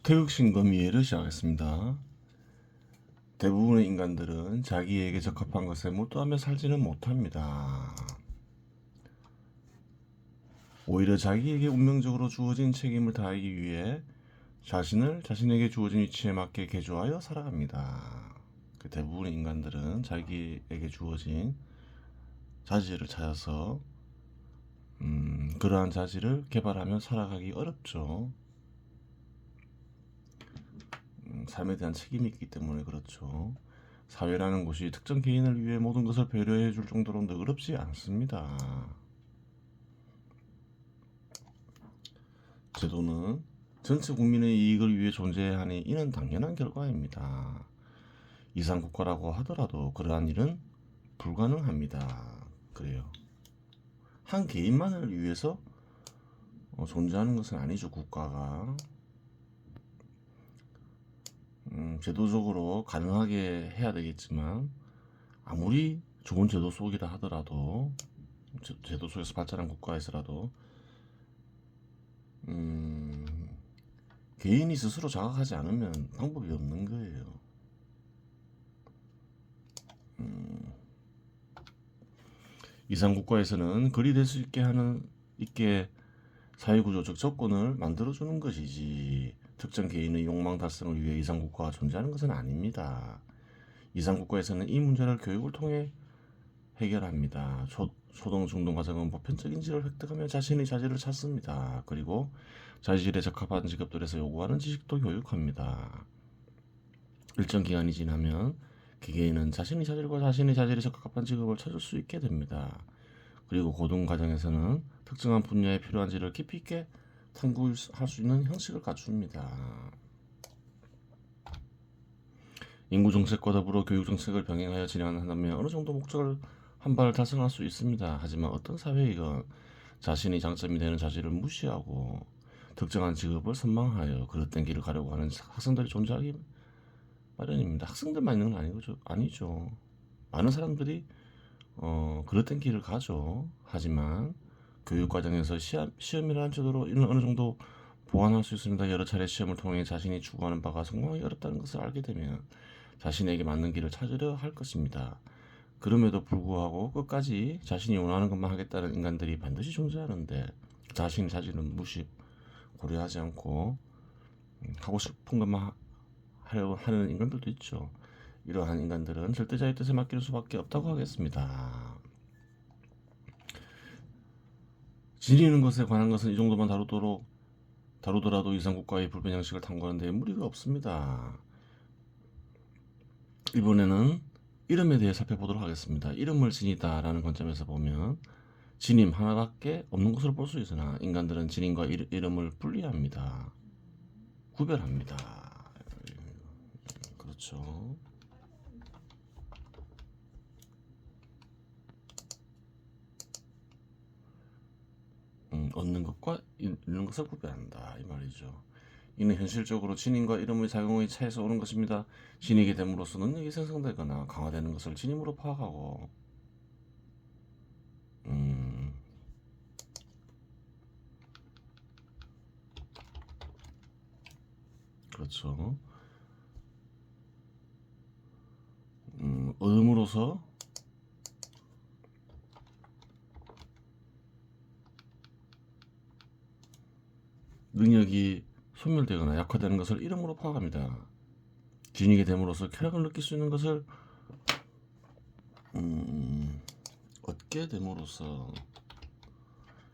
태극신검이해를 시작하겠습니다. 대부분의 인간들은 자기에게 적합한 것에 몰두하며 살지는 못합니다. 오히려 자기에게 운명적으로 주어진 책임을 다하기 위해 자신을 자신에게 주어진 위치에 맞게 개조하여 살아갑니다. 대부분의 인간들은 자기에게 주어진 자질을 찾아서 그러한 자질을 개발하며 살아가기 어렵죠. 삶에 대한 책임이 있기 때문에 그렇죠. 사회라는 곳이 특정 개인을 위해 모든 것을 배려해 줄 정도로 너그럽지 않습니다. 제도는 전체 국민의 이익을 위해 존재하니 이는 당연한 결과입니다. 이상국가라고 하더라도 그러한 일은 불가능합니다. 그래요. 한 개인만을 위해서 존재하는 것은 아니죠, 국가가. 제도적으로 가능하게 해야 되겠지만 아무리 좋은 제도 속이라 하더라도 제도 속에서 발전한 국가에서라도 개인이 스스로 자각하지 않으면 방법이 없는 거예요. 이상 국가에서는 그리 될 수 있게 사회구조적 조건을 만들어주는 것이지 특정 개인의 욕망 달성을 위해 이상 국가가 존재하는 것은 아닙니다. 이상 국가에서는 이 문제를 교육을 통해 해결합니다. 초등, 중등 과정은 보편적인 지를 획득하며 자신의 자질을 찾습니다. 그리고 자질에 적합한 직업들에서 요구하는 지식도 교육합니다. 일정 기간이 지나면 기계인은 자신의 자질과 자신의 자질에 적합한 직업을 찾을 수 있게 됩니다. 그리고 고등 과정에서는 특정한 분야에 필요한 지를 깊이 있게 탐구할 수 있는 형식을 갖춥니다. 인구 정책과 더불어 교육 정책을 병행하여 진행한다면 어느 정도 목적을 한 발 달성할 수 있습니다. 하지만 어떤 사회이건 자신의 장점이 되는 자질을 무시하고 특정한 직업을 선망하여 그릇된 길을 가려고 하는 학생들이 존재하기 마련입니다. 학생들만 있는 건 아니죠. 많은 사람들이 그릇된 길을 가죠. 하지만 교육 과정에서 시험이라는 제도로 이는 어느 정도 보완할 수 있습니다. 여러 차례 시험을 통해 자신이 추구하는 바가 성공하기 어렵다는 것을 알게 되면 자신에게 맞는 길을 찾으려 할 것입니다. 그럼에도 불구하고 끝까지 자신이 원하는 것만 하겠다는 인간들이 반드시 존재하는데 자신의 자질은 고려하지 않고 하고 싶은 것만 하려고 하는 인간들도 있죠. 이러한 인간들은 절대자의 뜻에 맡길 수밖에 없다고 하겠습니다. 지니는 것에 관한 것은 이 정도만 다루더라도 이상국가의 불변 형식을 탐구하는 데 무리가 없습니다. 이번에는 이름에 대해 살펴보도록 하겠습니다. 이름을 지니다 라는 관점에서 보면 지님 하나밖에 없는 것으로 볼 수 있으나 인간들은 지님과 이름을 분리합니다. 구별합니다. 그렇죠. 얻는 것과 잃는 것을 구별한다 이 말이죠. 이는 현실적으로 지님과 이름의 작용의 차에서 오는 것입니다. 지니게 됨으로써 능력이 생성되거나 강화되는 것을 지님으로 파악하고 그렇죠. 얻음으로써 능력이 소멸되거나 약화되는 것을 이름으로 파악합니다. 지니게 됨으로써 쾌락을 느낄 수 있는 것을 얻게 됨으로써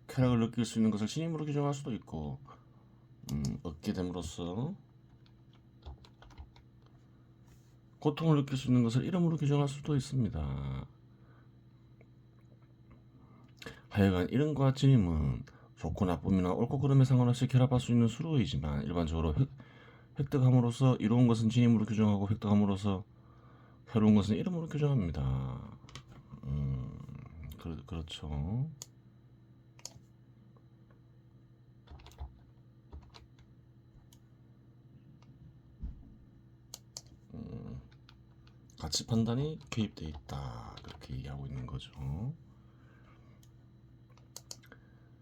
쾌락을 느낄 수 있는 것을 지님으로 규정할 수도 있고 얻게 됨으로써 고통을 느낄 수 있는 것을 이름으로 규정할 수도 있습니다. 하여간 이름과 지님은 좋고 나쁨이나 옳고 그름에 상관없이 결합할 수 있는 수로이지만 일반적으로 획득함으로써 이로운 것은 지님으로 규정하고 획득함으로써 새로운 것은 이름으로 규정합니다. 그렇죠. 가치 판단이 개입되어 있다 그렇게 얘기하고 있는 거죠.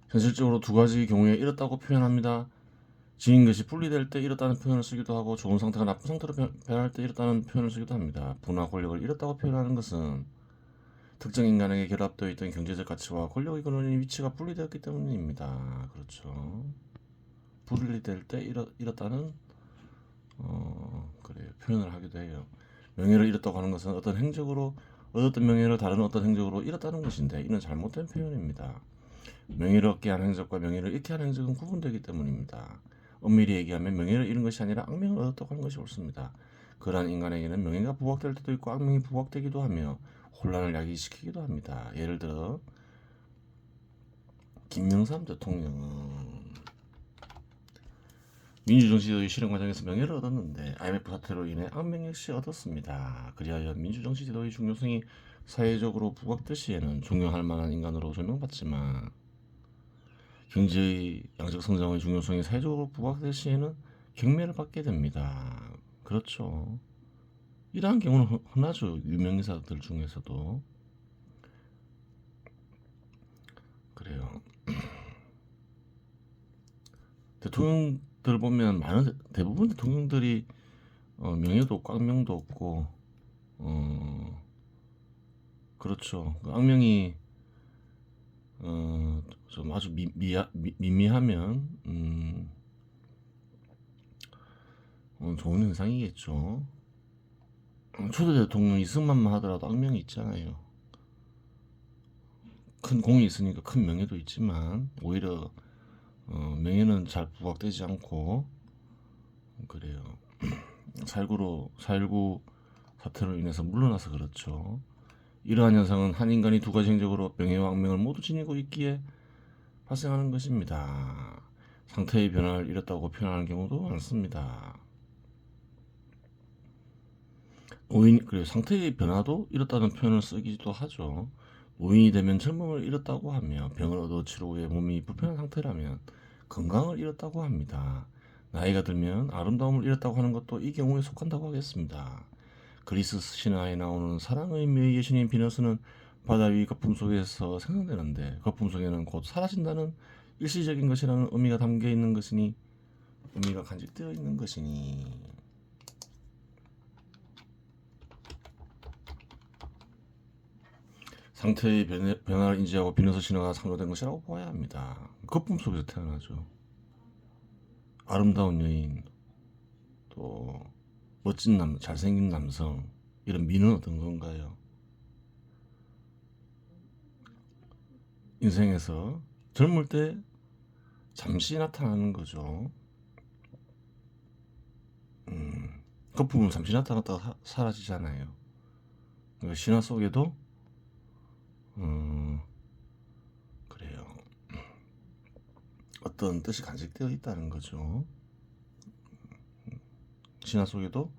현실적으로 두 가지 경우에 이렇다고 표현합니다. 지인 것이 분리될 때 잃었다는 표현을 쓰기도 하고 좋은 상태가 나쁜 상태로 변할 때 잃었다는 표현을 쓰기도 합니다. 부나 권력을 잃었다고 표현하는 것은 특정 인간에게 결합되어 있던 경제적 가치와 권력의 근원인 위치가 분리되었기 때문입니다. 그렇죠. 분리될 때 잃었다는 그래요. 표현을 하기도 해요. 명예를 잃었다고 하는 것은 어떤 행적으로 얻었던 명예를 다른 어떤 행적으로 잃었다는 것인데 이는 잘못된 표현입니다. 명예를 얻게 한 행적과 명예를 잃게 한 행적은 구분되기 때문입니다. 엄밀히 얘기하면 명예를 잃은 것이 아니라 악명을 얻었다고 하는 것이 옳습니다. 그러한 인간에게는 명예가 부각될 때도 있고 악명이 부각되기도 하며 혼란을 야기시키기도 합니다. 예를 들어 김영삼 대통령은 민주정치의 실현 과정에서 명예를 얻었는데 IMF 사태로 인해 악명 역시 얻었습니다. 그리하여 민주정치 제도의 중요성이 사회적으로 부각될 시에는 존경할 만한 인간으로 조명받지만 경제의 양적 성장의 중요성이 사회적으로 부각될 시에는 경매를 받게 됩니다. 그렇죠. 이러한 경우는 흔하죠. 유명인사들 중에서도. 그래요. 대통령들 보면 대부분 대통령들이 명예도 없고 악명도 없고 그렇죠. 그 악명이 좀 아주 미미하면 좋은 현상이겠죠. 초대 대통령 이승만만 하더라도 악명이 있잖아요. 큰 공이 있으니까 큰 명예도 있지만 오히려 명예는 잘 부각되지 않고 그래요. 4.19 사태로 인해서 물러나서 그렇죠. 이러한 현상은 한 인간이 두 가지 행적으로 명예와 악명을 모두 지니고 있기에 발생하는 것입니다. 상태의 변화를 잃었다고 표현하는 경우도 많습니다. 그리고 상태의 변화도 잃었다는 표현을 쓰기도 하죠. 노인이 되면 젊음을 잃었다고 하며 병을 얻어 치료 후에 몸이 불편한 상태라면 건강을 잃었다고 합니다. 나이가 들면 아름다움을 잃었다고 하는 것도 이 경우에 속한다고 하겠습니다. 그리스 신화에 나오는 사랑의 의미의 예수님 비너스는 바다 위 거품 속에서 생성되는데 거품 속에는 곧 사라진다는 일시적인 것이라는 의미가 담겨 있는 것이니 의미가 간직되어 있는 것이니 상태의 변화를 인지하고 비너스 신화가 창조된 것이라고 보아야 합니다. 거품 속에서 태어나죠. 아름다운 여인, 또 멋진 잘생긴 남성, 이런 미는 어떤 건가요? 인생에서 젊을 때 잠시 나타나는 거죠. 거품은 잠시 나타났다가 사라지잖아요. 그러니까 신화 속에도 그래요. 어떤 뜻이 간직되어 있다는 거죠. 신화 속에도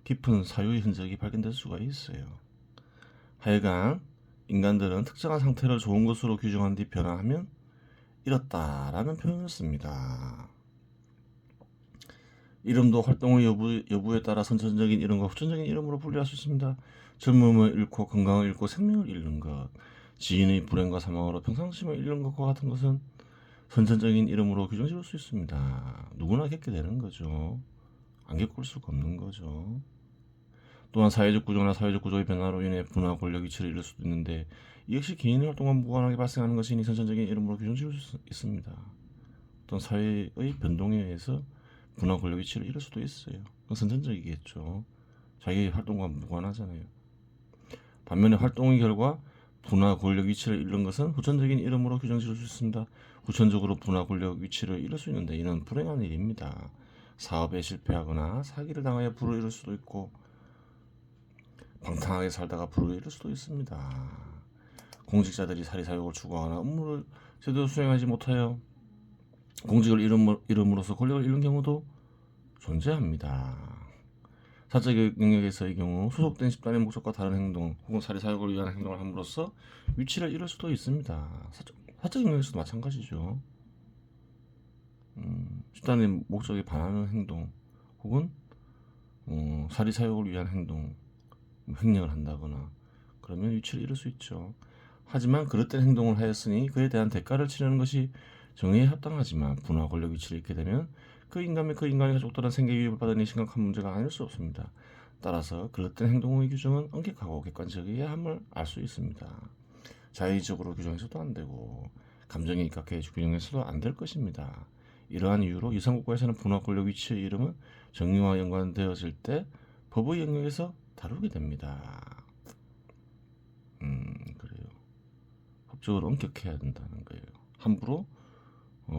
깊은 사유의 흔적이 발견될 수가 있어요. 하여간 인간들은 특정한 상태를 좋은 것으로 규정한 뒤 변화하면 잃었다라는 표현을 씁니다. 이름도 활동의 여부에 따라 선천적인 이름과 후천적인 이름으로 분류할 수 있습니다. 젊음을 잃고 건강을 잃고 생명을 잃는 것, 지인의 불행과 사망으로 평상심을 잃는 것과 같은 것은 선천적인 이름으로 규정지을 수 있습니다. 누구나 겪게 되는 거죠. 안 겪을 수가 없는 거죠. 또한 사회적 구조나 사회적 구조의 변화로 인해 분화, 권력, 위치를 잃을 수도 있는데 이 역시 개인의 활동과 무관하게 발생하는 것이니 선천적인 이름으로 규정지을 수 있습니다. 어떤 사회의 변동에 의해서 분화, 권력, 위치를 잃을 수도 있어요. 그건 선천적이겠죠. 자기의 활동과 무관하잖아요. 반면에 활동의 결과 분화, 권력, 위치를 잃는 것은 후천적인 이름으로 규정지을 수 있습니다. 후천적으로 분화, 권력, 위치를 잃을 수 있는데 이는 불행한 일입니다. 사업에 실패하거나 사기를 당하여 부를 잃을 수도 있고 방탕하게 살다가 부를 잃을 수도 있습니다. 공직자들이 사리사욕을 추구하거나 업무를 제대로 수행하지 못하여 공직을 잃음으로써 권력을 잃는 경우도 존재합니다. 사적 영역에서의 경우 소속된 집단의 목적과 다른 행동 혹은 사리사욕을 위한 행동을 함으로써 위치를 잃을 수도 있습니다. 사적 영역에서도 마찬가지죠. 집단의 목적에 반하는 행동 혹은 사리사욕을 위한 행동, 횡령을 한다거나 그러면 위치를 잃을 수 있죠. 하지만 그릇된 행동을 하였으니 그에 대한 대가를 치르는 것이 정의에 합당하지만 분화, 권력, 위치를 잃게 되면 그 인간의 가족들은 생계 위협을 받으니 심각한 문제가 아닐 수 없습니다. 따라서 그릇된 행동의 규정은 엄격하고 객관적이어야 함을 알 수 있습니다. 자의적으로 규정해서도 안 되고 감정에 입각해 규정해서도 안 될 것입니다. 이러한 이유로 이상국가에서는 분화 권력 위치의 이름은 정의와 연관되어질 때 법의 영역에서 다루게 됩니다. 그래요. 법적으로 엄격해야 된다는 거예요. 함부로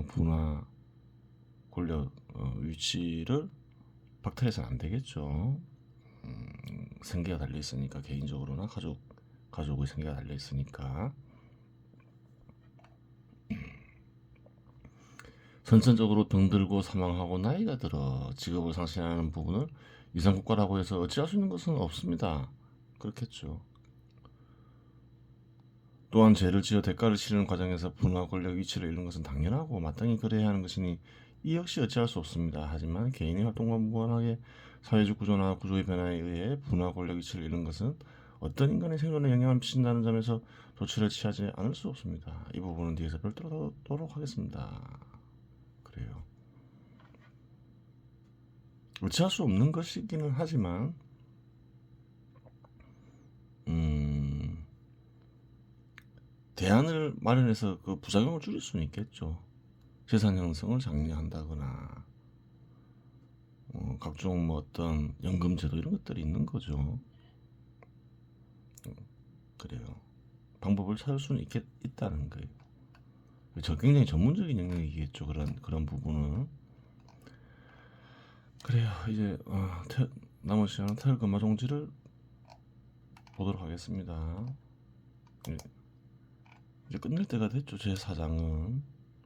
분화 권력 위치를 박탈해서는 안 되겠죠. 생계가 달려 있으니까 개인적으로나 가족의 생계가 달려 있으니까 선천적으로 병들고 사망하고 나이가 들어 직업을 상실하는 부분을 이상국가라고 해서 어찌할 수 있는 것은 없습니다. 그렇겠죠. 또한 죄를 지어 대가를 치르는 과정에서 분화 권력 위치를 잃는 것은 당연하고 마땅히 그래야 하는 것이니 이 역시 어찌할 수 없습니다. 하지만 개인의 활동과 무관하게 사회적 구조나 구조의 변화에 의해 분화 권력 위치를 잃는 것은 어떤 인간의 생존에 영향을 미친다는 점에서 조치를 취하지 않을 수 없습니다. 이 부분은 뒤에서 별도로 다루도록 하겠습니다. 그래요. 어찌할 수 없는 것이기는 하지만 대안을 마련해서 그 부작용을 줄일 수는 있겠죠. 재산 형성을 장려한다거나 각종 뭐 어떤 연금제도 이런 것들이 있는 거죠. 그래요. 방법을 찾을 수는 있다는 거예요. 굉장히 전문적인 영역이겠죠. 그런 부분은. 그래요. 이제 남은 시간은 태극금마종지를 보도록 하겠습니다. 이제 끝낼 때가 됐죠. 제 사장은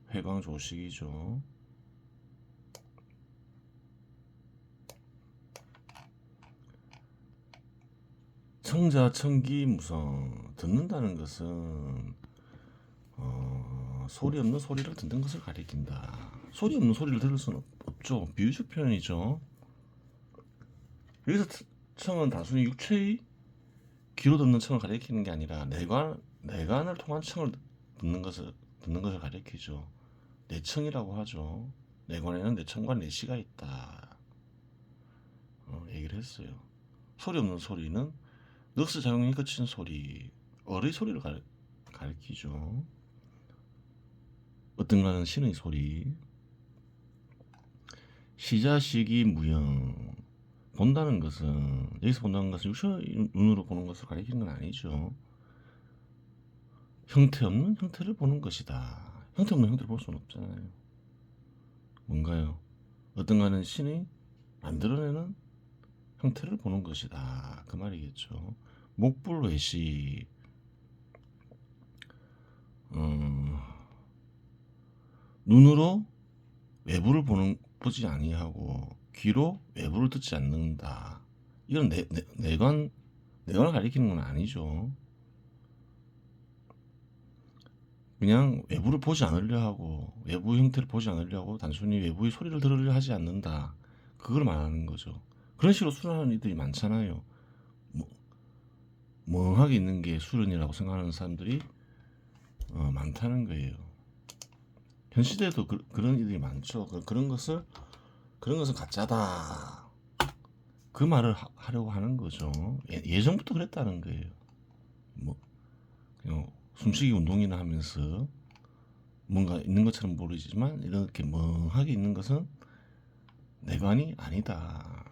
회광조식이죠. 청자청기무성 듣는다는 것은 소리 없는 소리를 듣는 것을 가리킨다. 소리 없는 소리를 들을 수는 없죠. 비유적 표현이죠. 여기서 청은 단순히 육체의 귀로 듣는 청을 가리키는 게 아니라 내관을 통한 청을 듣는 것을 가리키죠. 내청이라고 하죠. 내관에는 내청과 내시가 있다. 얘기를 했어요. 소리 없는 소리는 늑스 작용이 거친 소리, 어의 소리를 가리키죠. 어떤가는 신의 소리. 시자시기 무형. 본다는 것은 여기서 본다는 것은 육신의 눈으로 보는 것을 가리키는 건 아니죠. 형태 없는 형태를 보는 것이다. 형태 없는 형태를 볼 수는 없잖아요. 뭔가요? 어떤가는 신이 만들어내는 형태를 보는 것이다. 그 말이겠죠. 목불외시. 눈으로 외부를 보지 아니하고 귀로 외부를 듣지 않는다. 이건 내관을 가리키는 건 아니죠. 그냥 외부를 보지 않으려 하고 외부 형태를 보지 않으려 하고 단순히 외부의 소리를 들으려 하지 않는다. 그걸 말하는 거죠. 그런 식으로 수련하는 이들이 많잖아요. 멍하게 있는 게 수련이라고 생각하는 사람들이 많다는 거예요. 현 시대에도 그런 이들이 많죠. 그런 것은 가짜다. 그 말을 하려고 하는 거죠. 예전부터 그랬다는 거예요. 뭐 그냥 숨쉬기 운동이나 하면서 뭔가 있는 것처럼 보이지만 이렇게 멍하게 있는 것은 내관이 아니다.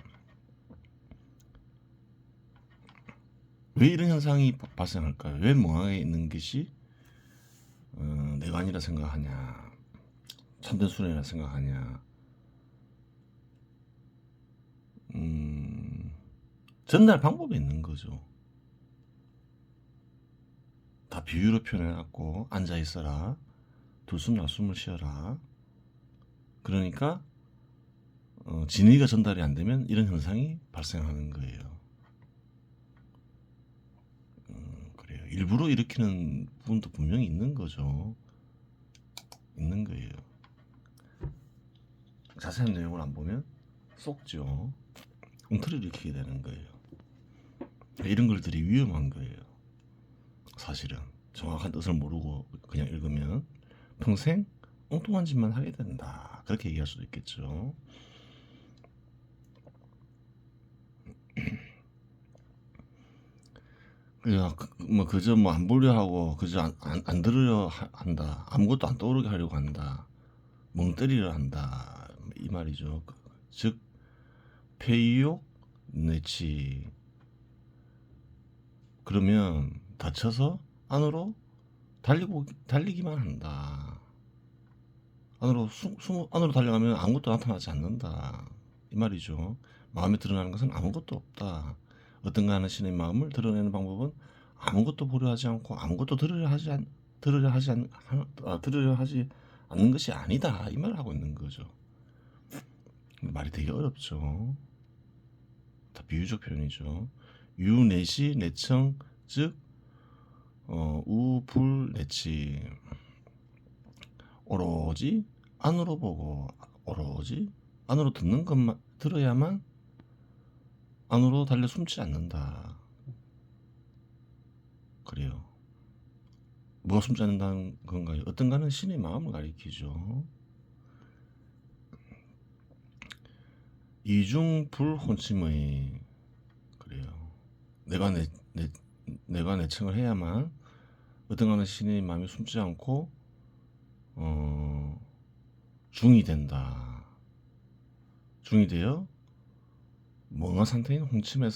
왜 이런 현상이 발생할까요? 왜 멍하게 있는 것이 내관이라 생각하냐? 참된 수련이라 생각하냐? 전달 방법이 있는 거죠. 다 비유로 표현해갖고 앉아 있어라, 들숨 날숨을 쉬어라. 그러니까 진의가 전달이 안 되면 이런 현상이 발생하는 거예요. 그래요. 일부러 일으키는 부분도 분명히 있는 거죠. 있는 거예요. 자세한 내용을 안 보면 속죠. 엉터리를 일으키게 되는 거예요. 이런 것들이 위험한 거예요. 사실은 정확한 뜻을 모르고 그냥 읽으면 평생 엉뚱한 짓만 하게 된다. 그렇게 얘기할 수도 있겠죠. 그냥 뭐 그저 뭐 안 보려 하고 그저 안 들으려 한다. 아무것도 안 떠오르게 하려고 한다. 멍 때리려 한다. 이 말이죠. 즉 폐이욕 내치. 그러면 다쳐서 안으로 달리기만 한다. 안으로 달려가면 아무것도 나타나지 않는다. 이 말이죠. 마음에 드러나는 것은 아무것도 없다. 어떤가 하는 신의 마음을 드러내는 방법은 아무것도 보려 하지 않고 아무것도 들으려 하지 않는 것이 아니다. 이 말을 하고 있는 거죠. 말이 되게 어렵죠. 다 비유적 표현이죠. 유내시 내청 즉 우불내치. 오로지 안으로 보고 오로지 안으로 듣는 것만 들어야만 안으로 달려 숨지 않는다. 그래요. 뭐가 숨지 않는다는 건가요? 어떤가는 신의 마음을 가리키죠. 이중불혼침의. 그래요. 내가 내청을 해야만 어떤가는 신의 마음이 숨지 않고 중이 된다. 중이 되어 멍한 상태인 혼침에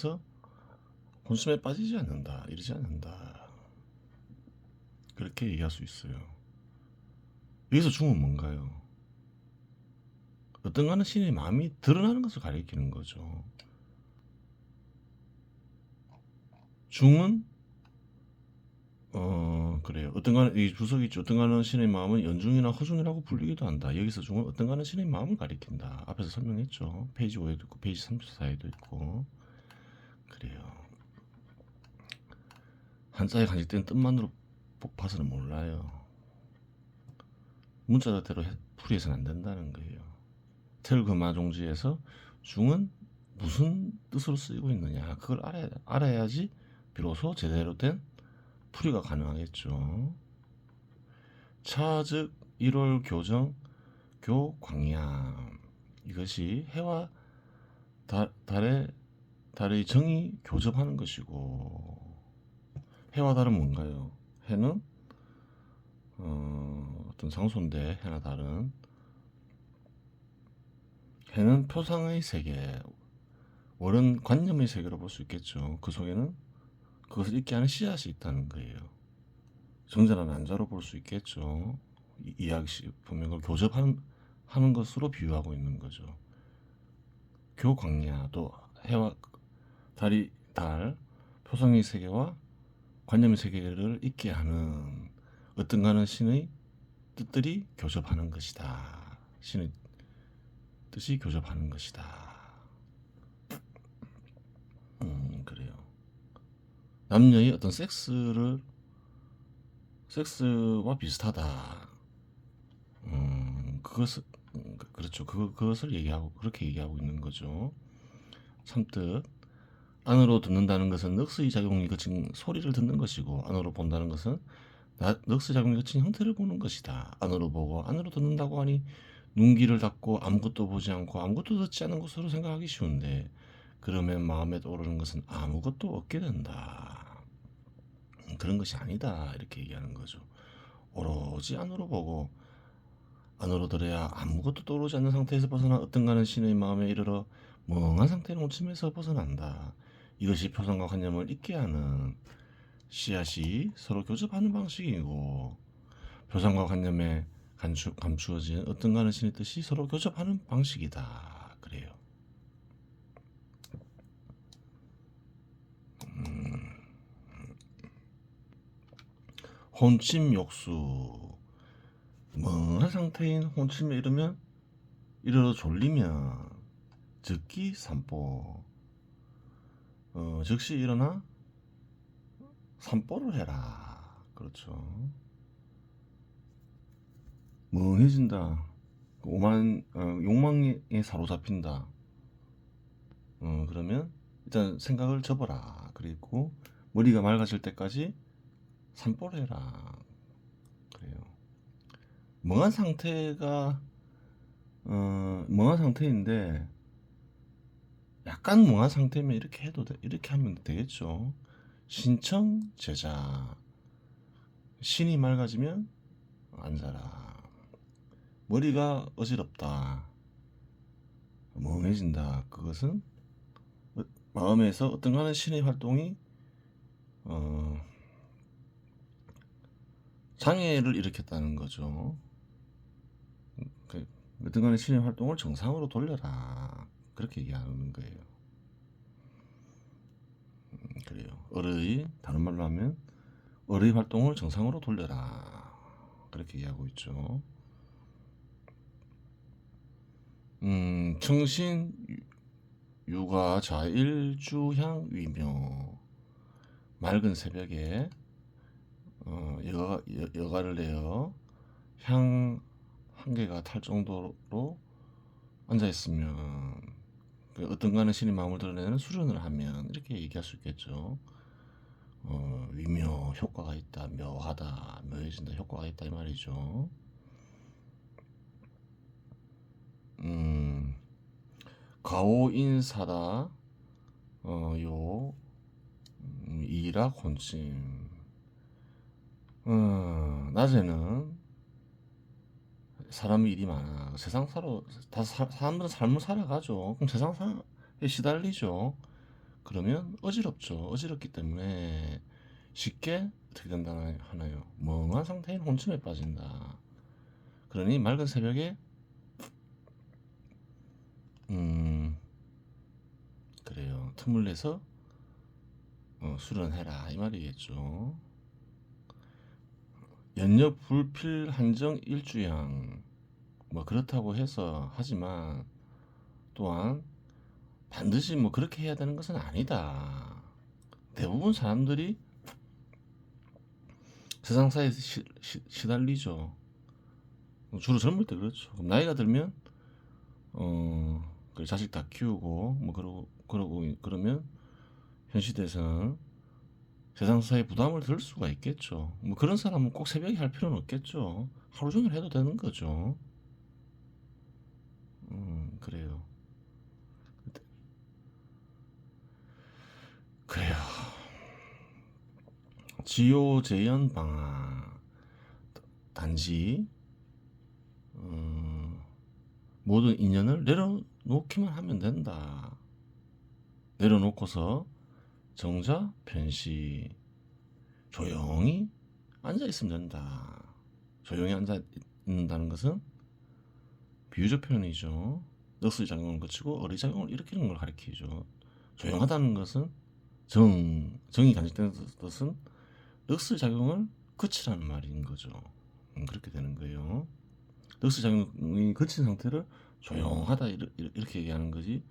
빠지지 않는다. 이러지 않는다. 그렇게 얘기할 수 있어요. 여기서 중은 뭔가요? 어떤가는 신의 마음이 드러나는 것을 가리키는 거죠. 중은 그래요. 어떤가는 이 주석이 있죠. 어떤가는 신의 마음은 연중이나 허중이라고 불리기도 한다. 여기서 중은 어떤가는 신의 마음을 가리킨다. 앞에서 설명했죠. 페이지 5에도 있고 페이지 34에도 있고. 그래요. 한자에 간직된 뜻만으로 봐서는 몰라요. 문자대로 풀이해서는 안 된다는 거예요. 틀금화종지에서 중은 무슨 뜻으로 쓰이고 있느냐 그걸 알아야지 비로소 제대로 된 풀이가 가능하겠죠. 차즉 1월 교정 교광야. 이것이 해와 달의 정이 교접하는 것이고, 해와 달은 뭔가요? 해는 어떤 장소인데, 해는 표상의 세계, 월은 관념의 세계로 볼 수 있겠죠. 그 속에는 그것을 잊게 하는 씨앗이 있다는 거예요. 정전한 난자로 볼 수 있겠죠. 이야기식품을 교접하는 것으로 비유하고 있는 거죠. 교광야, 또 해와 달, 표상의 세계와 관념의 세계를 잊게 하는 어떤가는 신의 뜻들이 교접하는 것이다. 신의 뜻이 교접하는 것이다. 그래요. 남녀의 어떤 섹스와 비슷하다. 그렇죠. 그것을 그렇게 얘기하고 있는 거죠. 참뜻. 안으로 듣는다는 것은 넋의 작용이 거친 소리를 듣는 것이고, 안으로 본다는 것은 넋의 작용이 거친 형태를 보는 것이다. 안으로 보고 안으로 듣는다고 하니 눈길을 닫고 아무것도 보지 않고 아무것도 듣지 않는 것으로 생각하기 쉬운데, 그러면 마음에 떠오르는 것은 아무것도 없게 된다. 그런 것이 아니다. 이렇게 얘기하는 거죠. 오로지 안으로 보고 안으로 들어야 아무것도 떠오르지 않는 상태에서 벗어나 어떤가는 신의 마음에 이르러 멍한 상태의 온침에서 벗어난다. 이것이 표상과 관념을 잊게 하는 씨앗이 서로 교접하는 방식이고, 표상과 관념에 감추어진 어떤가는 신의 뜻이 서로 교접하는 방식이다. 그래요. 혼침 욕수. 멍한 상태인 혼침에 이르러 졸리면 즉기 산보. 즉시 일어나 산보를 해라. 그렇죠. 멍해진다. 욕망에 사로잡힌다. 그러면 일단 생각을 접어라. 그리고 머리가 맑아질 때까지 산보를 해라. 그래요. 멍한 상태가 멍한 상태인데 약간 멍한 상태면 이렇게 해도 이렇게 하면 되겠죠. 신청 제자. 신이 맑아지면 앉아라. 머리가 어지럽다. 멍해진다. 그것은 마음에서 어떤가는 신의 활동이 어, 장애를 일으켰다는 거죠. 어떤가는 신의 활동을 정상으로 돌려라. 그렇게 얘기하는 거예요. 그래요. 을의 다른 말로 하면 을의 활동을 정상으로 돌려라. 그렇게 얘기하고 있죠. 청신 유가 자일 주향 위묘. 맑은 새벽에 여가를 내어 향 한 개가 탈 정도로 앉아 있으면 어떤가는 신이 마음을 드러내는 수련을 하면 이렇게 얘기할 수 있겠죠. 위묘 효과가 있다, 묘하다, 묘해진다 효과가 있다 이 말이죠. 가오인사다 요 이락 혼침. 낮에는 사람 일이 많아. 세상 사람들은 삶을 살아가죠. 그럼 세상에 시달리죠. 그러면 어지럽죠. 어지럽기 때문에 쉽게 어떻게 된다 하나요? 멍한 상태인 혼침에 빠진다. 그러니 맑은 새벽에 그래요. 틈을 내서 수련해라 이 말이겠죠. 연nhập 불필 한정 일주양. 뭐 그렇다고 해서 하지만 또한 반드시 뭐 그렇게 해야 되는 것은 아니다. 대부분 사람들이 세상사에 시달리죠. 주로 젊을 때 그렇죠. 그럼 나이가 들면 그 자식 다 키우고 뭐 그러면 현 시대에서는 세상사에 부담을 들 수가 있겠죠. 뭐 그런 사람은 꼭 새벽에 할 필요는 없겠죠. 하루 종일 해도 되는 거죠. 그래요. 그래요. 지효재현 방아. 단지 모든 인연을 내려놓기만 하면 된다. 내려놓고서 정자 편시 조용히 앉아 있으면 된다. 조용히 앉아 있는다는 것은 비유적 표현이죠. 넋의 작용을 거치고 어리 작용을 일으키는 걸 가리키죠. 조용하다는 것은 정이 간직되는 뜻은 넋의 작용을 거치라는 말인 거죠. 그렇게 되는 거예요. 넋의 작용이 거친 상태를 조용하다 이렇게 얘기하는 거지,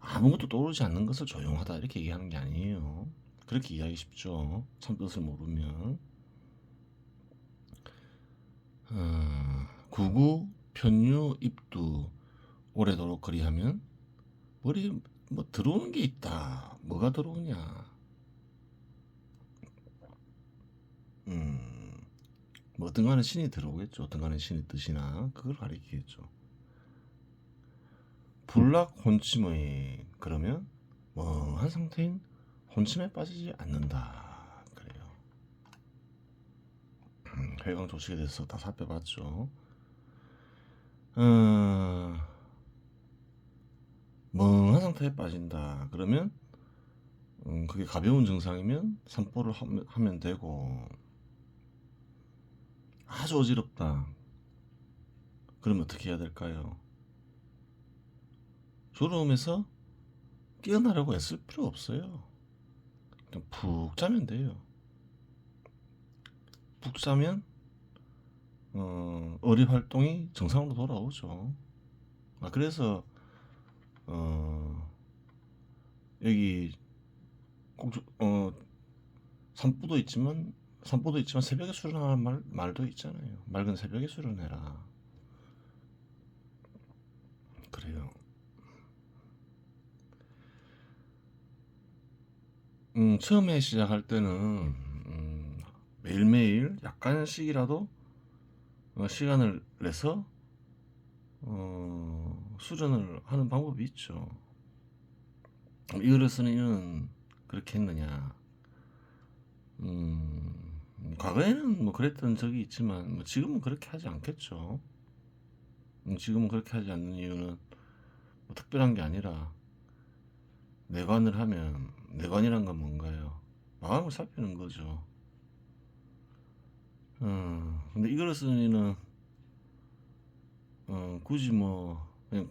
아무것도 떠오르지 않는 것을 조용하다 이렇게 얘기하는 게 아니에요. 그렇게 이해하기 쉽죠. 참 뜻을 모르면. 구구 편유 입두 오래도록 그리하면 머리 뭐 들어오는 게 있다. 뭐가 들어오냐? 뭐 어떤 간에 신이 들어오겠죠. 어떤 간에 신의 뜻이나 그걸 가리키겠죠. 불락 혼침의 그러면 멍한 상태인 혼침에 빠지지 않는다. 그래요. 회광 조식에 대해서 다 살펴봤죠. 멍한 상태에 빠진다. 그러면 그게 가벼운 증상이면 산보를 하면 되고, 아주 어지럽다. 그러면 어떻게 해야 될까요? 졸음에서 깨어나려고 애쓸 필요 없어요. 그냥 푹 자면 돼요. 푹 자면 어리 활동이 정상으로 돌아오죠. 그래서 여기 꼭 산보도 있지만 새벽에 수련하는 말도 있잖아요. 맑은 새벽에 수련해라. 그래요. 처음에 시작할 때는 매일매일 약간씩이라도 시간을 내서 수련을 하는 방법이 있죠. 이거를 쓰는 이는 그렇게 했느냐? 과거에는 뭐 그랬던 적이 있지만 뭐 지금은 그렇게 하지 않겠죠. 지금은 그렇게 하지 않는 이유는 뭐 특별한 게 아니라 내관을 하면 내관이란 건 뭔가요? 마음을 살피는 거죠. 근데 이거를 쓰는 이는 굳이 뭐 그냥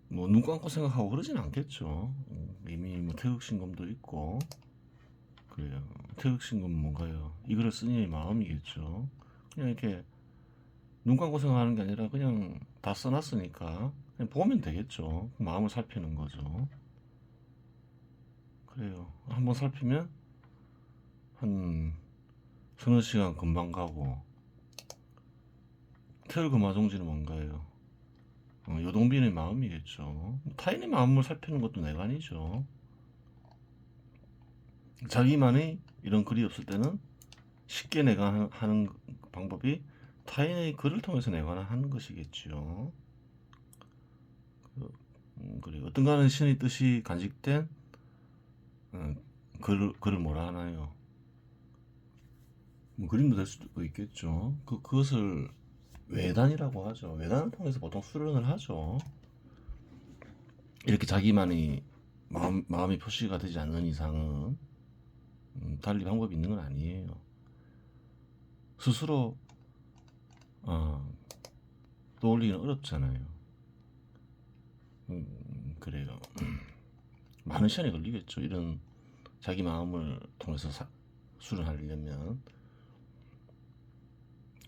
뭐 눈 감고 생각하고 그러진 않겠죠. 이미 뭐 태극신검도 있고 그래요. 태극신검은 뭔가요? 이거를 쓰는 이의 마음이겠죠. 그냥 이렇게 눈 감고 생각하는 게 아니라 그냥 다 써놨으니까 그냥 보면 되겠죠. 마음을 살피는 거죠. 그래요. 한번 살피면 한 서너 시간 금방 가고. 태을금화종지는 뭔가요? 요동빈의 마음이겠죠. 타인의 마음을 살피는 것도 내관이죠. 자기만의 이런 글이 없을 때는 쉽게 내관하는 방법이 타인의 글을 통해서 내관하는 것이겠죠. 그리고 어떤가는 신의 뜻이 간직된 글을 뭐라 하나요? 뭐 그림도 될 수도 있겠죠. 그것을 외단이라고 하죠. 외단을 통해서 보통 수련을 하죠. 이렇게 자기만의 마음이 표시가 되지 않는 이상은 달리 방법이 있는 건 아니에요. 스스로 떠올리기는 어렵잖아요. 그래요. 많은 시간이 걸리겠죠. 이런 자기 마음을 통해서 수련하려면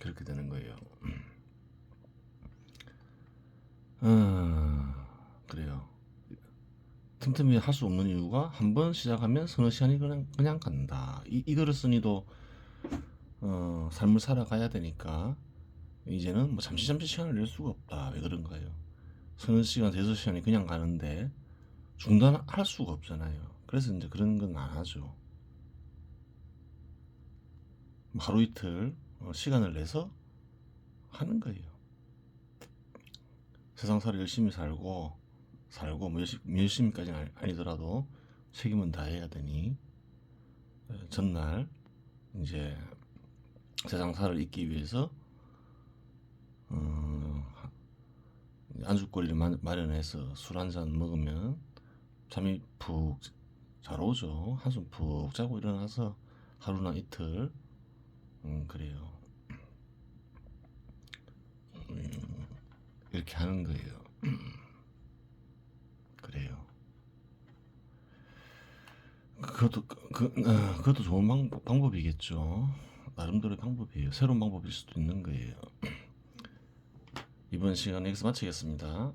그렇게 되는 거예요. 그래요. 틈틈이 할 수 없는 이유가 한 번 시작하면 서너 시간이 그냥 간다. 이거를 쓰니도 삶을 살아가야 되니까 이제는 뭐 잠시 시간을 낼 수가 없다. 왜 그런가요? 서너 시간, 대여섯 시간이 그냥 가는데 중단할 수가 없잖아요. 그래서 이제 그런 건 안 하죠. 하루 이틀 시간을 내서 하는 거예요. 세상살이 열심히 살고 뭐 열심히까지는 아니더라도 책임은 다해야 되니 전날 이제 세상살을 잇기 위해서 안주거리를 마련해서 술 한잔 먹으면 잠이 푹 잘 오죠. 한숨 푹 자고 일어나서 하루나 이틀 그래요. 이렇게 하는 거예요. 그래요. 그것도 좋은 방법이겠죠. 나름대로의 방법이에요. 새로운 방법일 수도 있는 거예요. 이번 시간 여기서 마치겠습니다.